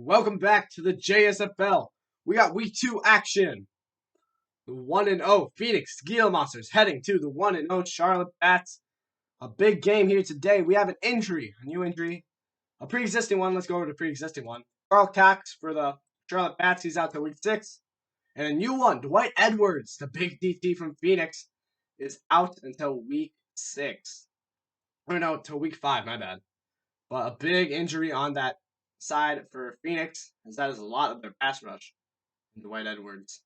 Welcome back to the JSFL. We got week 2 action. The 1-0 Phoenix Gila Monsters heading to the 1-0 Charlotte Bats. A big game here today. We have an injury, a new injury, a pre-existing one. Let's go over the pre-existing one. Carl Cox for the Charlotte Bats. He's out till week 6. And a new one, Dwight Edwards, the big DT from Phoenix, is out until week 6. Or no, till week 5, my bad. But a big injury on that side for Phoenix, as that is a lot of their pass rush. Dwight Edwards.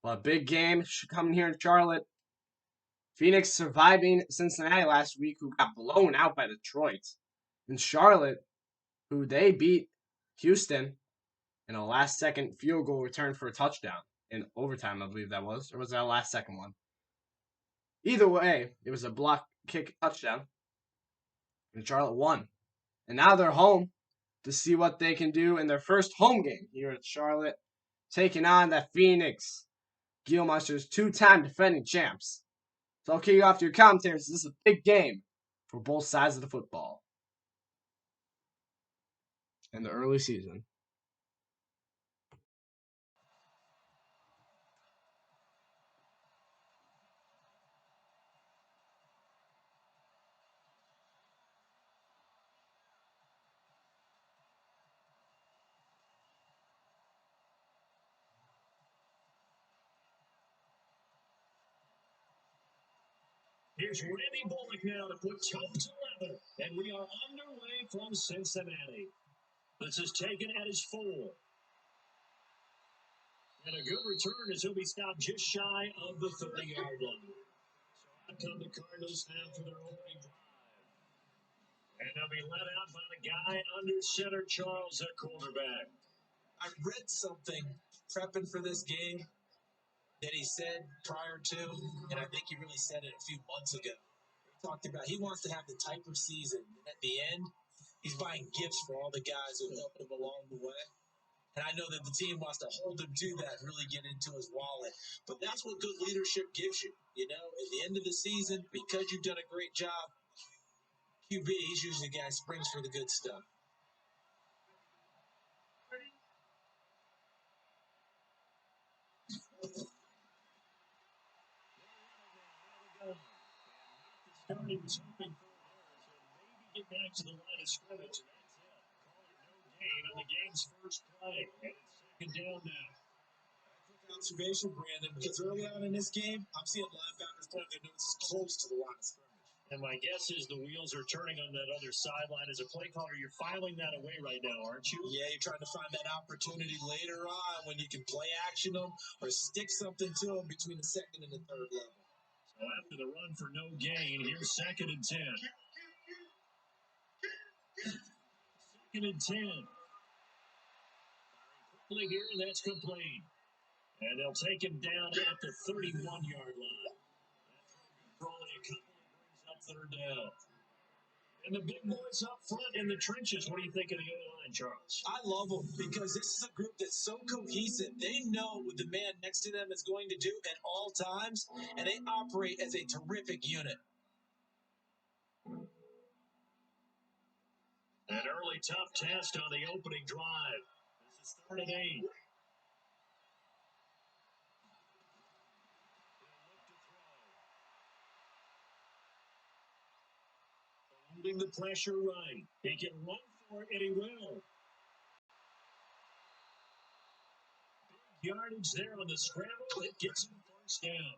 But a big game coming here in Charlotte. Phoenix surviving Cincinnati last week, who got blown out by Detroit. And Charlotte, who they beat Houston in a last-second field goal return for a touchdown in overtime, I believe that was. Or was that a last-second one? Either way, it was a block kick touchdown. And Charlotte won. And now they're home to see what they can do in their first home game here at Charlotte, taking on the Phoenix Gila Monsters, 2-time defending champs. So I'll kick you off to your commentaries. This is a big game for both sides of the football in the early season. Here's Randy Bullock now to put toes 11, and we are underway from Cincinnati. This is taken at his 4. And a good return as he'll be stopped just shy of the 30-yard line. So out come the Cardinals now for their opening drive. And they'll be led out by the guy under center, Charles, at quarterback. I read something prepping for this game that he said prior to, and I think he really said it a few months ago. He talked about he wants to have the type of season, and at the end, he's buying gifts for all the guys who helped him along the way. And I know that the team wants to hold him to that, really get into his wallet. But that's what good leadership gives you. You know, at the end of the season, because you've done a great job, QB, he's usually the guy who springs for the good stuff. Starting was hoping for maybe get back to the line of scrimmage, and that's it. Call it no gain on the game's first play, and it's second down now. Quick observation, Brandon, because early on in this game, I'm seeing linebackers putting their noses close to the line of scrimmage. And my guess is the wheels are turning on that other sideline. As a play caller, you're filing that away right now, aren't you? Yeah, you're trying to find that opportunity later on when you can play action them or stick something to them between the second and the third level. So after the run for no gain, here's second and 10. Second and 10. Quickly here, and that's complete. And they'll take him down at the 31-yard line. Throwing a couple brings up third down. And the big boys up front in the trenches. What do you think of the O-line, Charles? I love them because this is a group that's so cohesive. They know what the man next to them is going to do at all times, and they operate as a terrific unit. An early tough test on the opening drive. This is 3rd and 8. Holding the pressure right. He can run for it, and he will. Big yardage there on the scramble. It gets him first down.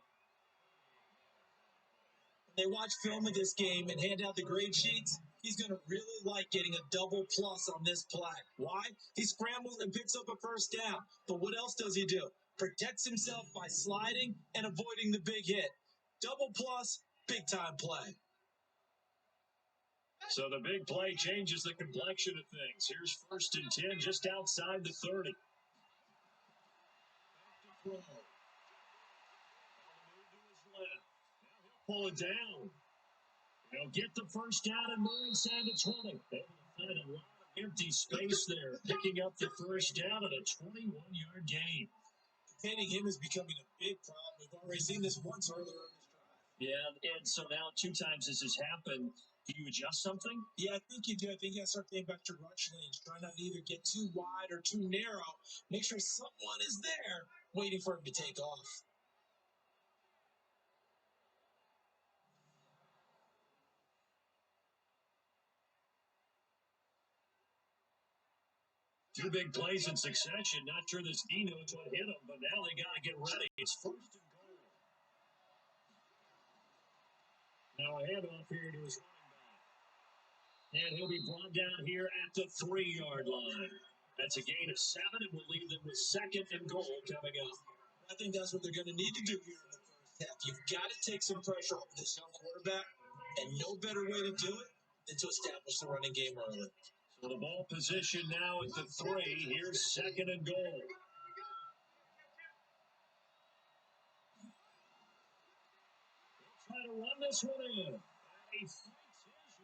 When they watch film of this game and hand out the grade sheets, he's going to really like getting a double plus on this play. Why? He scrambles and picks up a first down. But what else does he do? Protects himself by sliding and avoiding the big hit. Double plus, big time play. So the big play changes the complexion of things. Here's 1st and 10 just outside the 30. Pull it down. They'll get the first down and move inside the 20. They'll find a lot of empty space there, picking up the first down at a 21-yard gain. Containing him is becoming a big problem. We've already seen this once earlier in this drive. Yeah, and so now 2 times this has happened. Do you adjust something? Yeah, I think you do. I think you got to start thinking about your rush lanes. Try not to either get too wide or too narrow. Make sure someone is there waiting for him to take off. Two big plays in succession. Not sure this D knows what hit him, but now they got to get ready. It's first and goal. Now a handoff here to his running back. And he'll be brought down here at the 3-yard line. That's a gain of 7, and will leave them with second and goal coming up. I think that's what they're going to need to do here in the first half. You've got to take some pressure off this young quarterback, and no better way to do it than to establish the running game early. So the ball position now at the 3. Here's second and goal. Try to run this one in. And he fights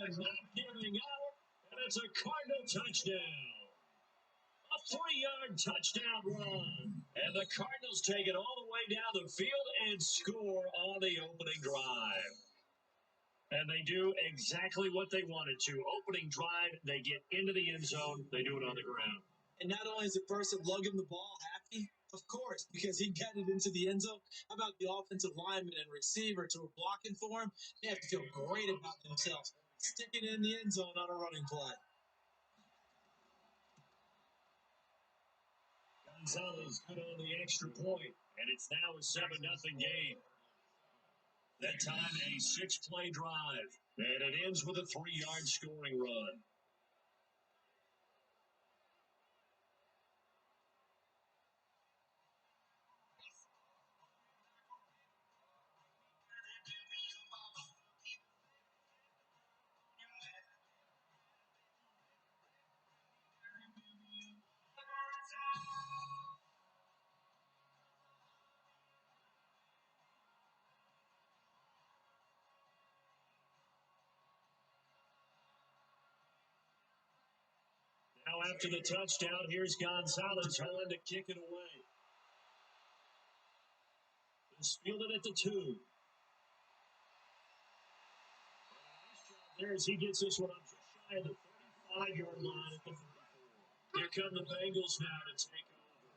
his way in, not giving up. And it's a Cardinal touchdown. A 3-yard touchdown run. And the Cardinals take it all the way down the field and score on the opening drive. And they do exactly what they wanted to. Opening drive, they get into the end zone. They do it on the ground. And not only is the person lugging the ball happy, of course, because he got it into the end zone. How about the offensive lineman and receiver who are blocking for him? They have to feel great about themselves, sticking it in the end zone on a running play. Gonzalez good on the extra point, and it's now a 7-0 game. That time, a 6-play drive, and it ends with a 3-yard scoring run. Now after the touchdown, here's Gonzalez trying to kick it away. It's fielded at the 2. There as he gets this one up just shy of the 35-yard line at the 34. Here come the Bengals now to take over.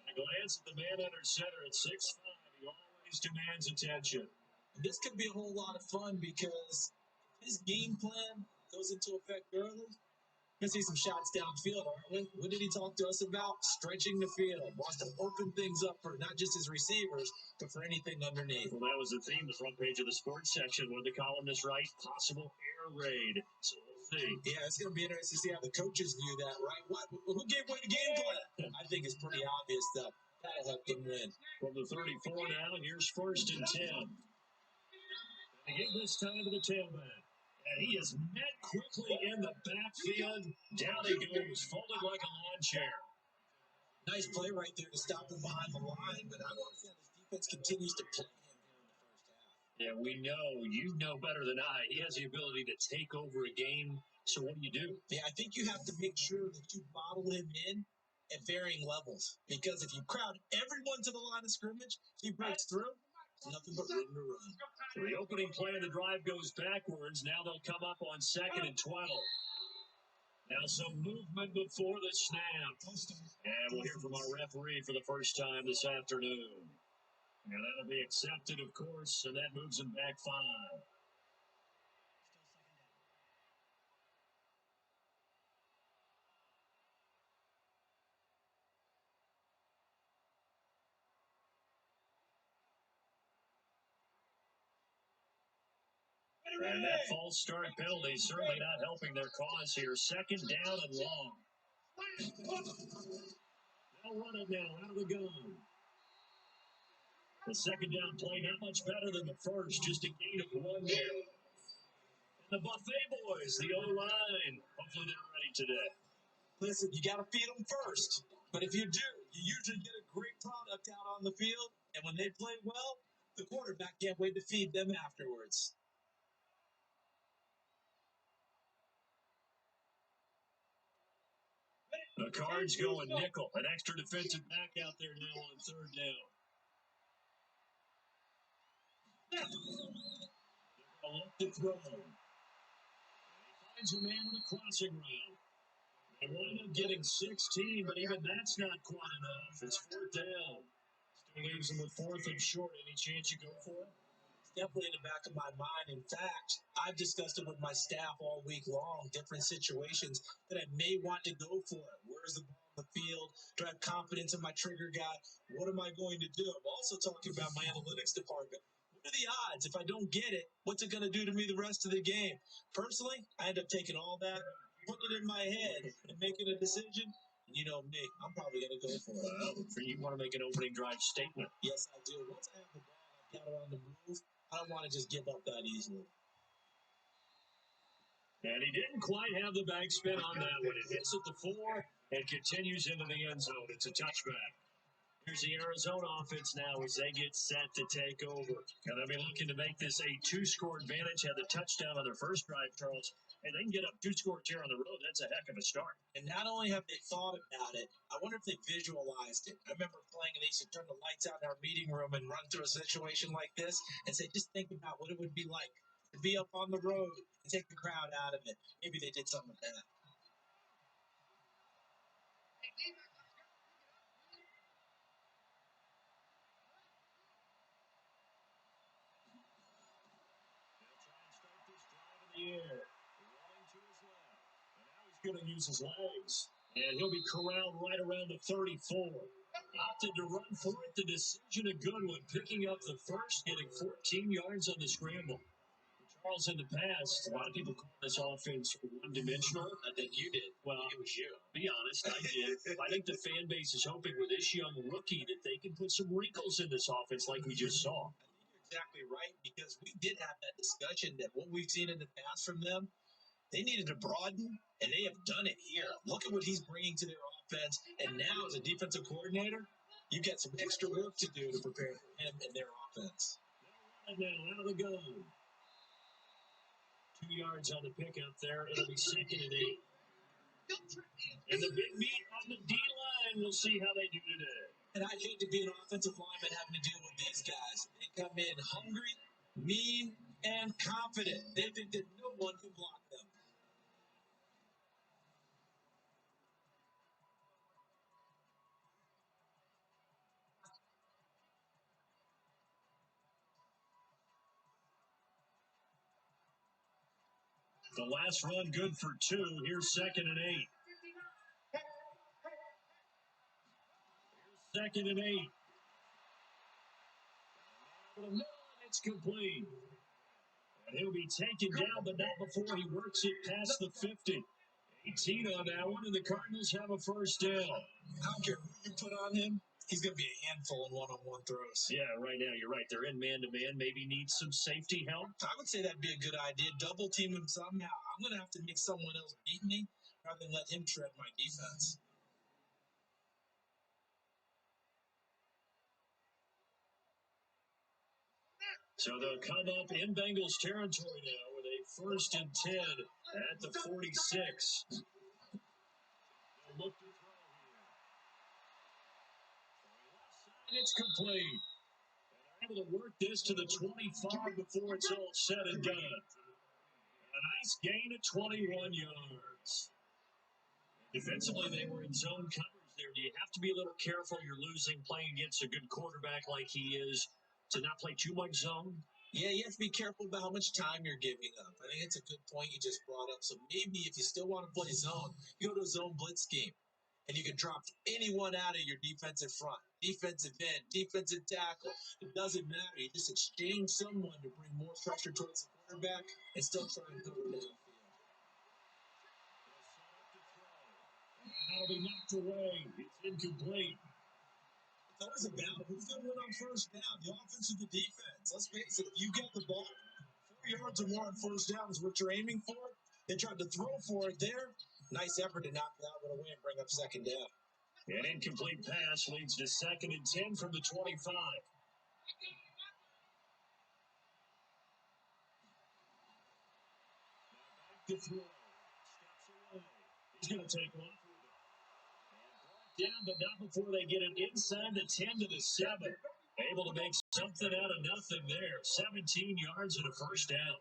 And a glance at the man under center at 6'5", he always demands attention. This could be a whole lot of fun because his game plan goes into effect early. We're going to see some shots downfield, aren't we? What did he talk to us about? Stretching the field. Wants to open things up for not just his receivers, but for anything underneath. Well, that was the theme, the front page of the sports section. What did the columnist write? Possible air raid. So we'll see. Yeah, it's going to be interesting to see how the coaches view that, right? Who gave away the game plan? I think it's pretty obvious, though. That'll help them win. From the 34 now, here's first and 10. And they give this time to the tailback. And he is met quickly in the backfield. Down he goes, folded like a lawn chair. Nice play right there to stop him behind the line, but I want to see how this defense continues to play him here in the first half. Yeah, we know. You know better than I. He has the ability to take over a game. So what do? Yeah, I think you have to make sure that you bottle him in at varying levels. Because if you crowd everyone to the line of scrimmage, he breaks through, nothing but room to run. So the opening play of the drive goes backwards. Now they'll come up on 2nd and 12. Now some movement before the snap. And we'll hear from our referee for the first time this afternoon. And that'll be accepted, of course, and that moves him back 5. And that false start penalty certainly not helping their cause here. 2nd down and long. They'll run it now out of the gun. The 2nd down play not much better than the first, just a gain of 1 there. And the Buffet boys, the O-line, hopefully they're ready today. Listen, you got to feed them first. But if you do, you usually get a great product out on the field. And when they play well, the quarterback can't wait to feed them afterwards. The Cards going nickel. An extra defensive back out there now on 3rd down. Look to throw. Finds a man with a crossing route. They wind up getting 16, but even that's not quite enough. It's fourth down. Still leaves them with fourth and short. Any chance you go for it? Definitely in the back of my mind. In fact, I've discussed it with my staff all week long, different situations that I may want to go for it. Where's the ball on the field? Do I have confidence in my trigger guy? What am I going to do? I'm also talking about my analytics department. What are the odds? If I don't get it, what's it going to do to me the rest of the game? Personally, I end up taking all that, putting it in my head, and making a decision. And you know me, I'm probably going to go for it. Well, you want to make an opening drive statement. Yes, I do. Once I have the ball, I've got it on the move. I don't want to just give up that easily. And he didn't quite have the backspin on that one. It hits at the 4 and continues into the end zone. It's a touchback. Here's the Arizona offense now as they get set to take over. And they'll be looking to make this a two-score advantage. Had the touchdown on their first drive, Charles. And they can get up two scores here on the road. That's a heck of a start. And not only have they thought about it, I wonder if they visualized it. I remember playing and they used to turn the lights out in our meeting room and run through a situation like this and say, just think about what it would be like to be up on the road and take the crowd out of it. Maybe they did something like that. Running to his left. And now he's going to use his legs. And he'll be corralled right around the 34. Opted to run for it. The decision a good one. Picking up the first, getting 14 yards on the scramble. Charles, in the past, a lot of people call this offense one-dimensional. I think you did. Well, it was you. Be honest, I did. I think the fan base is hoping with this young rookie that they can put some wrinkles in this offense like we just saw. I think you're exactly right because we did have that discussion that what we've seen in the past from them, they needed to broaden, and they have done it here. Look at what he's bringing to their offense. And now, as a defensive coordinator, you've got some extra work to do to prepare for him and their offense. And then out of the gun. 2 yards on the pickup there. It'll be second and 8. And the big meat on the D-line. We'll see how they do today. And I'd hate to be an offensive lineman having to deal with these guys. They come in hungry, mean, and confident. They think that no one can block them. The last run good for 2. Here's second and 8. Here's second and 8. It's complete. And he'll be taken down, but not before he works it past the 50. 18 on that one, and the Cardinals have a first down. I don't care who you put on him. He's going to be a handful in one-on-one throws. Yeah, right now, you're right. They're in man-to-man. Maybe need some safety help. I would say that'd be a good idea. Double team him somehow. I'm going to have to make someone else beat me rather than let him tread my defense. So they'll come up in Bengals territory now with a first and 10 at the 46. They'll look to throw here. And it's complete. And they're able to work this to the 25 before it's all said and done. A nice gain of 21 yards. Defensively, they were in zone coverage there. Do you have to be a little careful? You're losing playing against a good quarterback like he is to not play too much zone? Yeah, you have to be careful about how much time you're giving up. I think it's a good point you just brought up. So maybe if you still want to play zone, you go to a zone blitz scheme. And you can drop anyone out of your defensive front, defensive end, defensive tackle. It doesn't matter. You just exchange someone to bring more pressure towards the quarterback and still try and cover downfield. That'll be knocked away. It's incomplete. It's always about who's going to win on first down, the offense or the defense. Let's face it, if you get the ball 4 yards or more on first down is what you're aiming for. They tried to throw for it there. Nice effort to knock that one away and bring up second down. An incomplete pass leads to second and 10 from the 25. To throw. Steps away. He's going to take off. Down, but not before they get it inside the 10 to the 7. Able to make something out of nothing there. 17 yards and a first down.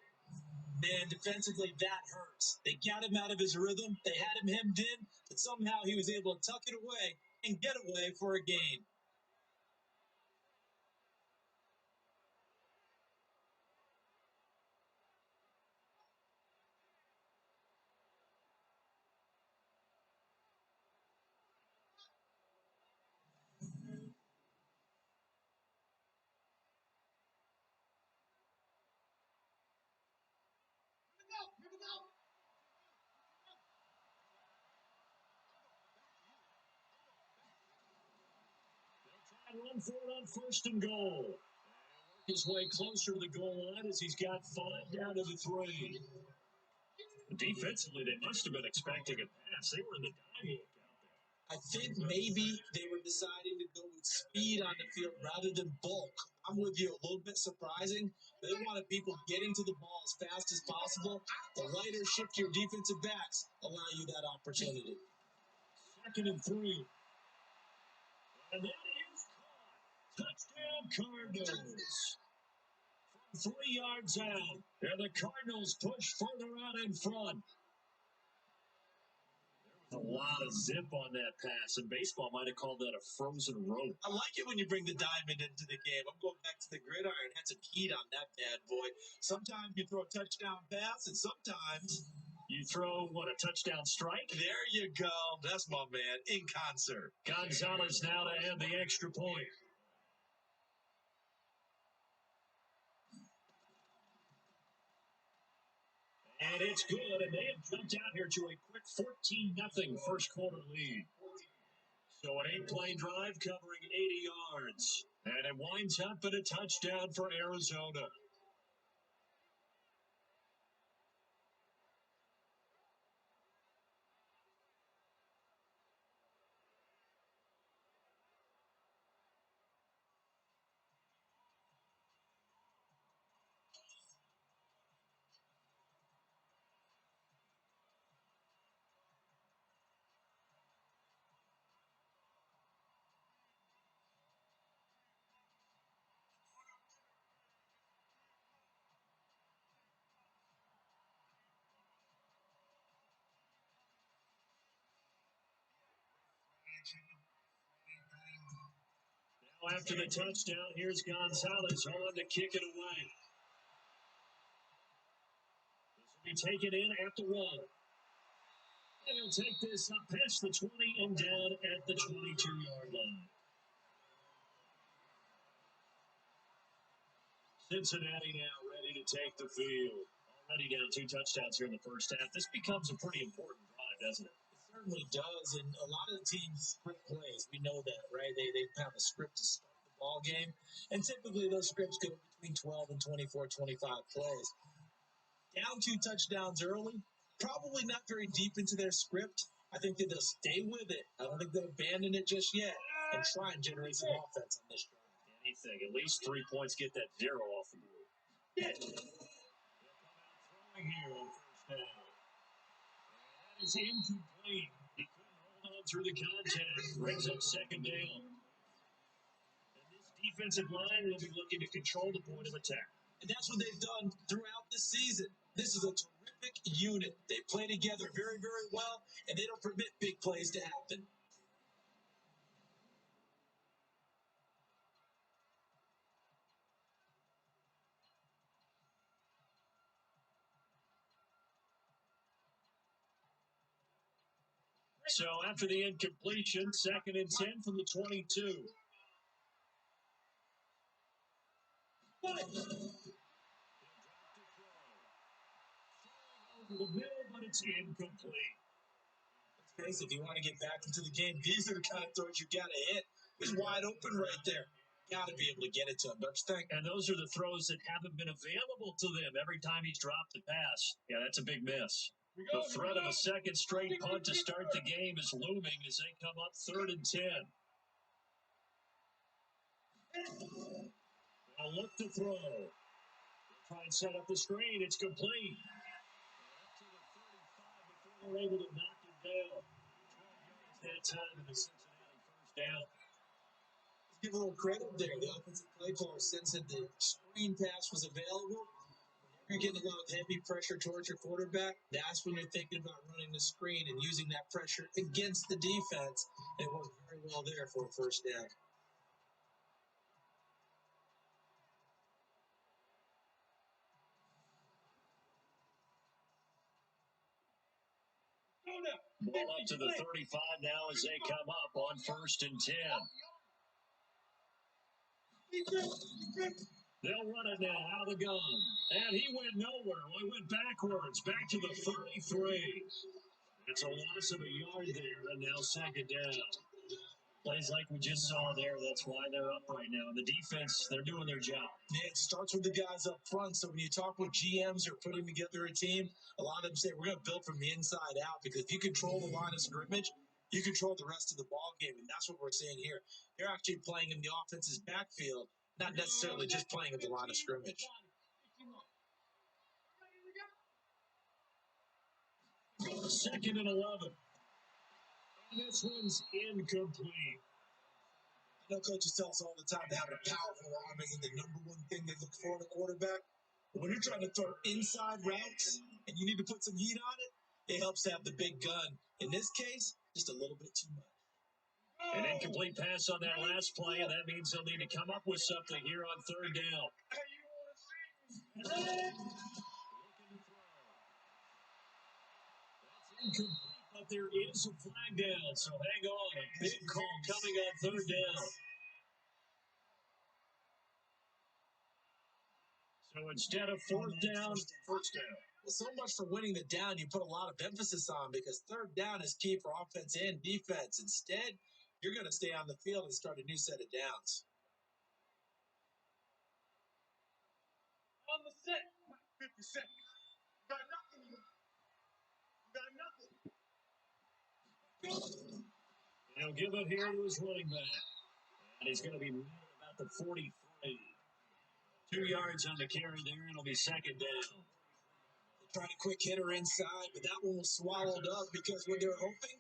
Man, defensively, that hurts. They got him out of his rhythm. They had him hemmed in, but somehow he was able to tuck it away and get away for a gain. And run for it on first and goal. Work his way closer to the goal line as he's got 5 down to the 3. Defensively, they must have been expecting a pass. They were in the dime look out there. I think maybe they were deciding to go with speed on the field rather than bulk. I'm with you, a little bit surprising. They wanted people getting to the ball as fast as possible. The lighter shift to your defensive backs allow you that opportunity. 2nd and 3. And that is caught. Touchdown, Cardinals. From 3 yards out. And the Cardinals push further out in front. A lot of zip on that pass, and baseball might have called that a frozen rope. I like it when you bring the diamond into the game. I'm going back to the gridiron. Had some heat on that bad boy. Sometimes you throw a touchdown pass, and sometimes you throw, a touchdown strike? There you go. That's my man, in concert. Gonzalez now to add the extra point. And it's good, and they have jumped out here to a quick 14-0 first quarter lead. So an 8-play drive covering 80 yards. And it winds up in a touchdown for Arizona. Now after the touchdown, here's Gonzalez on to kick it away. This will be taken in at the 1. And he'll take this up past the 20 and down at the 22-yard line. Cincinnati now ready to take the field. Already down 2 touchdowns here in the first half. This becomes a pretty important drive, doesn't it? It certainly does, and a lot of the teams script plays. We know that, right? They have a script to start the ball game, and typically those scripts go between 12 and 24, 25 plays. Down 2 touchdowns early, probably not very deep into their script. I think that they'll stay with it. I don't think they'll abandon it just yet and try and generate some offense on this drive. Anything, at least 3 points, get that 0 off the board. They'll come out throwing here on first down. That is incomplete. He couldn't hold on through the contact. Brings up 2nd down. And this defensive line will be looking to control the point of attack. And that's what they've done throughout the season. This is a terrific unit. They play together very, very well, and they don't permit big plays to happen. So after the incompletion, 2nd and 10 from the 22. Over the middle, but it's incomplete. Let's face it, if you want to get back into the game, these are the kind of throws you got to hit. He's wide open right there. Got to be able to get it to him, don't you think? And those are the throws that haven't been available to them every time he's dropped the pass. Yeah, that's a big miss. The threat of a second straight punt to start the game is looming as they come up 3rd and 10. They'll look to throw. They'll try and set up the screen. It's complete. Up to the 35 before they're able to knock it down. 12 yards that time in the Cincinnati first down. Let's give a little credit there. The offensive play caller sensed that the screen pass was available. You're getting a lot of heavy pressure towards your quarterback. That's when you're thinking about running the screen and using that pressure against the defense. And it worked very well there for a first down. Ball up to the 35 now as they come up on 1st and 10. They'll run it now out of the gun. And he went nowhere. Well, he went backwards, back to the 33. It's a loss of a yard there, and now 2nd down. Plays like we just saw there. That's why they're up right now. The defense, they're doing their job. It starts with the guys up front. So when you talk with GMs or putting together a team, a lot of them say we're going to build from the inside out, because if you control the line of scrimmage, you control the rest of the ball game, and that's what we're seeing here. They're actually playing in the offense's backfield, not necessarily just playing at the line of scrimmage. 2nd and 11. And this one's incomplete. I know coaches tell us all the time that having a powerful arm isn't the number one thing they look for in a quarterback. But when you're trying to throw inside routes and you need to put some heat on it, it helps to have the big gun. In this case, just a little bit too much. An incomplete pass on that last play, and that means they'll need to come up with something here on 3rd down. Looking to throw. That's incomplete, but there is a flag down, so hang on. A big call coming on 3rd down. So instead of 4th down, 1st down. Well, so much for winning the down, you put a lot of emphasis on, because 3rd down is key for offense and defense. Instead, you're going to stay on the field and start a new set of downs. On the set, 50 seconds. Got nothing. He'll give it here to his running back. And he's going to be about the 43. 2 yards on the carry there, and it'll be 2nd down. Trying a quick hitter inside, but that one was swallowed up, because what they're hoping,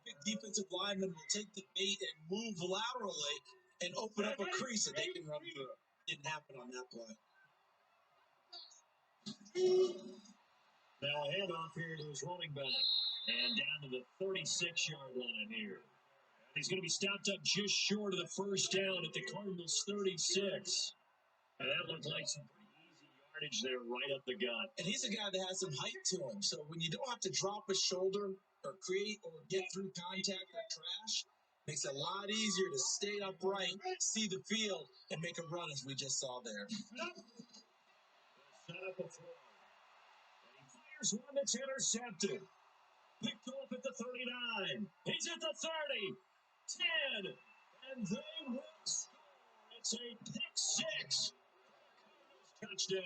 big defensive lineman will take the bait and move laterally and open up a crease that they can run through. Didn't happen on that play. Now a handoff here to his running back. And down to the 36-yard line here. He's going to be stopped up just short of the 1st down at the Cardinals' 36. And that looked like some pretty easy yardage there right up the gut. And he's a guy that has some height to him. So when you don't have to drop a shoulder or create or get through contact or trash, makes it a lot easier to stay upright, see the field, and make a run, as we just saw there. Set up a throw. And he fires one that's intercepted. Picked off at the 39. He's at the 30. 10. And they will score. It's a pick 6. Touchdown.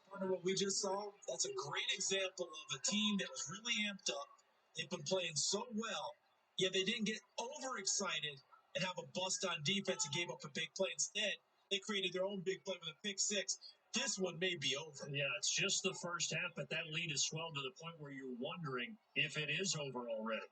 Partner, what we just saw, that's a great example of a team that was really amped up. They've been playing so well, yet they didn't get overexcited and have a bust on defense and gave up a big play. Instead, they created their own big play with a pick 6. This one may be over. Yeah, it's just the first half, but that lead has swelled to the point where you're wondering if it is over already.